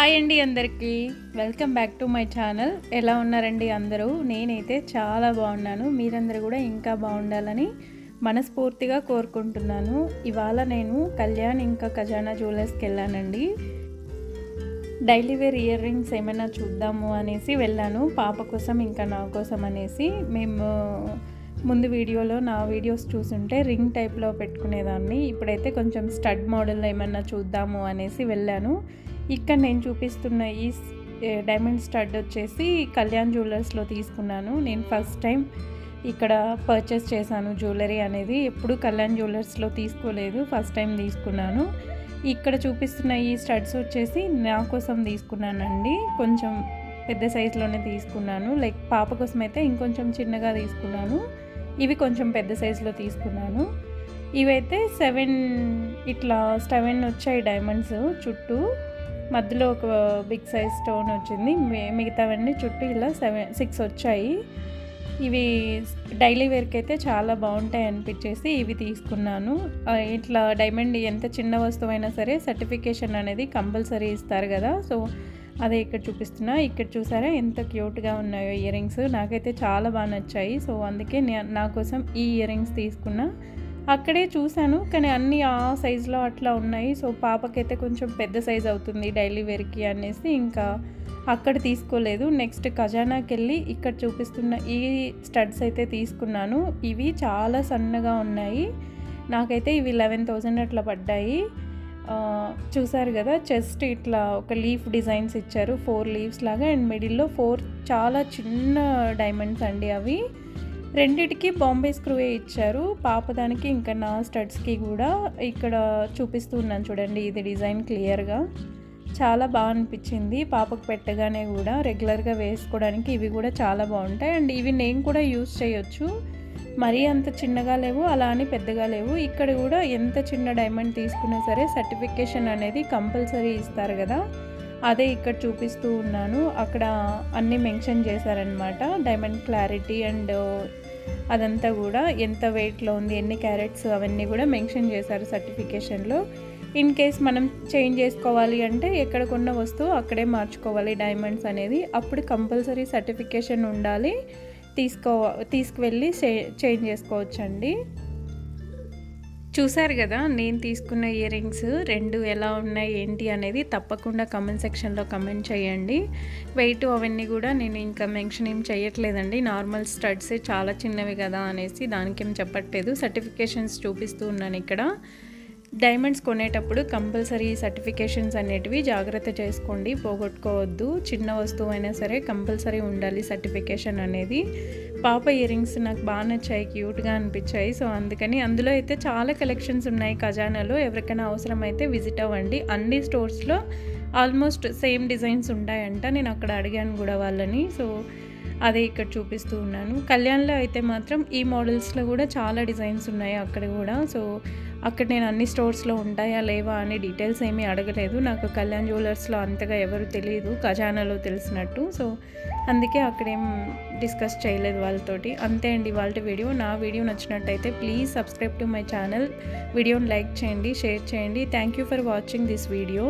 Hi అండి అందరికీ welcome back to my channel. ఎలా ఉన్నారండి అందరూ? నేనైతే చాలా బాగున్నాను. మీరందరూ కూడా ఇంకా బాగుండాలని మనస్ఫూర్తిగా కోరుకుంటున్నాను. ఇవాళ నేను కళ్యాణ్ ఇంకా ఖజానా జ్యువెలర్స్కి వెళ్ళానండి. డైలీ వేర్ ఇయర్ రింగ్స్ ఏమైనా చూద్దాము అనేసి వెళ్ళాను, పాప కోసం ఇంకా నా కోసం అనేసి. మేము ముందు వీడియోలో నా వీడియోస్ చూసుంటే రింగ్ టైప్లో పెట్టుకునేదాన్ని, ఇప్పుడైతే కొంచెం స్టడ్ మోడల్ ఏమన్నా చూద్దాము అనేసి వెళ్ళాను. ఇక్కడ నేను చూపిస్తున్న ఈ డైమండ్ స్టడ్ వచ్చేసి కళ్యాణ్ జ్యువెలర్స్లో తీసుకున్నాను. నేను ఫస్ట్ టైం ఇక్కడ పర్చేస్ చేశాను జ్యువెలరీ అనేది. ఎప్పుడు కళ్యాణ్ జ్యువెలర్స్లో తీసుకోలేదు, ఫస్ట్ టైం తీసుకున్నాను. ఇక్కడ చూపిస్తున్న ఈ స్టడ్స్ వచ్చేసి నా కోసం తీసుకున్నానండి. కొంచెం పెద్ద సైజులోనే తీసుకున్నాను, లైక్ పాప కోసం అయితే ఇంకొంచెం చిన్నగా తీసుకున్నాను. ఇవి కొంచెం పెద్ద సైజులో తీసుకున్నాను. ఇవైతే 7 వచ్చాయి డైమండ్స్ చుట్టూ. మధ్యలో ఒక బిగ్ సైజ్ స్టోన్ వచ్చింది, మిగతావన్నీ చుట్టూ ఇలా 6 వచ్చాయి. ఇవి డైలీ వేర్కి అయితే చాలా బాగుంటాయి అనిపించేసి ఇవి తీసుకున్నాను. ఇట్లా డైమండ్ ఎంత చిన్న వస్తువైనా సరే సర్టిఫికేషన్ అనేది కంపల్సరీ ఇస్తారు కదా, సో అదే ఇక్కడ చూపిస్తున్నా. ఇక్కడ చూసారా ఎంత క్యూట్గా ఉన్నాయో ఇయర్ రింగ్స్. నాకైతే చాలా బాగా నచ్చాయి, సో అందుకే నా కోసం ఈ ఇయర్ రింగ్స్ తీసుకున్నా. అక్కడే చూశాను కానీ అన్నీ ఆ సైజులో అట్లా ఉన్నాయి. సో పాపకైతే కొంచెం పెద్ద సైజ్ అవుతుంది డైలీ వేర్కి అనేసి ఇంకా అక్కడ తీసుకోలేదు. నెక్స్ట్ ఖజానాకి వెళ్ళి ఇక్కడ చూపిస్తున్న ఈ స్టడ్స్ అయితే తీసుకున్నాను. ఇవి చాలా సన్నగా ఉన్నాయి, నాకైతే ఇవి 11,000 అట్లా పడ్డాయి. చూసారు కదా, చెస్ట్ ఇట్లా ఒక లీఫ్ డిజైన్స్ ఇచ్చారు, 4 లీవ్స్ లాగా, అండ్ మిడిల్లో 4 చాలా చిన్న డైమండ్స్ అండి. అవి రెండిటికి బాంబే స్క్రూవే ఇచ్చారు, పాపదానికి ఇంకా నా స్టడ్స్కి కూడా. ఇక్కడ చూపిస్తూ ఉన్నాను చూడండి, ఇది డిజైన్ క్లియర్గా చాలా బాగా అనిపించింది. పాపకు పెట్టగానే కూడా రెగ్యులర్గా వేసుకోవడానికి ఇవి కూడా చాలా బాగుంటాయి. అండ్ ఇవి నేను కూడా యూజ్ చేయొచ్చు, మరీ అంత చిన్నగా లేవు, అలా అని పెద్దగా లేవు. ఇక్కడ కూడా ఎంత చిన్న డైమండ్ తీసుకున్నా సరే సర్టిఫికేషన్ అనేది కంపల్సరీ ఇస్తారు కదా, అదే ఇక్కడ చూపిస్తూ ఉన్నాను. అక్కడ అన్నీ మెన్షన్ చేశారనమాట, డైమండ్ క్లారిటీ అండ్ అదంతా కూడా ఎంత వెయిట్లో ఉంది, ఎన్ని క్యారెట్స్, అవన్నీ కూడా మెన్షన్ చేశారు సర్టిఫికేషన్లో. ఇన్ కేస్ మనం చేంజ్ చేసుకోవాలి అంటే ఎక్కడ కొన్న వస్తువు అక్కడే మార్చుకోవాలి డైమండ్స్ అనేది, అప్పుడు కంపల్సరీ సర్టిఫికేషన్ ఉండాలి, తీసుకువెళ్ళి చేంజ్ చేసుకోవచ్చండి. చూసారు కదా, నేను తీసుకున్న ఇయర్ రింగ్స్ 2 ఎలా ఉన్నాయి ఏంటి అనేది తప్పకుండా కమెంట్ సెక్షన్లో కమెంట్ చేయండి. వెయిట్ అవన్నీ కూడా నేను ఇంకా మెన్షన్ ఏం చేయట్లేదండి, నార్మల్ స్టడ్సే, చాలా చిన్నవి కదా అనేసి దానికేం చెప్పట్లేదు. సర్టిఫికేషన్స్ చూపిస్తూ ఉన్నాను ఇక్కడ. డైమండ్స్ కొనేటప్పుడు కంపల్సరీ సర్టిఫికేషన్స్ అనేటివి జాగ్రత్త చేసుకోండి, పోగొట్టుకోవద్దు. చిన్న వస్తువు అయినా సరే కంపల్సరీ ఉండాలి సర్టిఫికేషన్ అనేది. పాప ఇయర్ రింగ్స్ నాకు బాగా నచ్చాయి, క్యూట్గా అనిపించాయి. సో అందుకని అందులో అయితే చాలా కలెక్షన్స్ ఉన్నాయి ఖజానాలో. ఎవరికైనా అవసరం అయితే విజిట్ అవ్వండి. అన్ని స్టోర్స్లో ఆల్మోస్ట్ సేమ్ డిజైన్స్ ఉంటాయంట, నేను అక్కడ అడిగాను కూడా వాళ్ళని. సో అదే ఇక్కడ చూపిస్తూ ఉన్నాను. కళ్యాణ్లో అయితే మాత్రం ఈ మోడల్స్లో కూడా చాలా డిజైన్స్ ఉన్నాయి అక్కడ కూడా. సో అక్కడ నేను అన్ని స్టోర్స్లో ఉంటాయా లేవా అని డీటెయిల్స్ ఏమీ అడగలేదు, నాకు కళ్యాణ్ జ్యువెలర్స్లో అంతగా ఎవరు తెలియదు, ఖజానాలో తెలిసినట్టు. సో అందుకే అక్కడేం డిస్కస్ చేయలేదు వాళ్ళతోటి. అంతే అండి వాళ్ళ వీడియో. నా వీడియో నచ్చినట్టయితే please subscribe to my channel. వీడియోని లైక్ చేయండి, షేర్ చేయండి. Thank you for watching this video.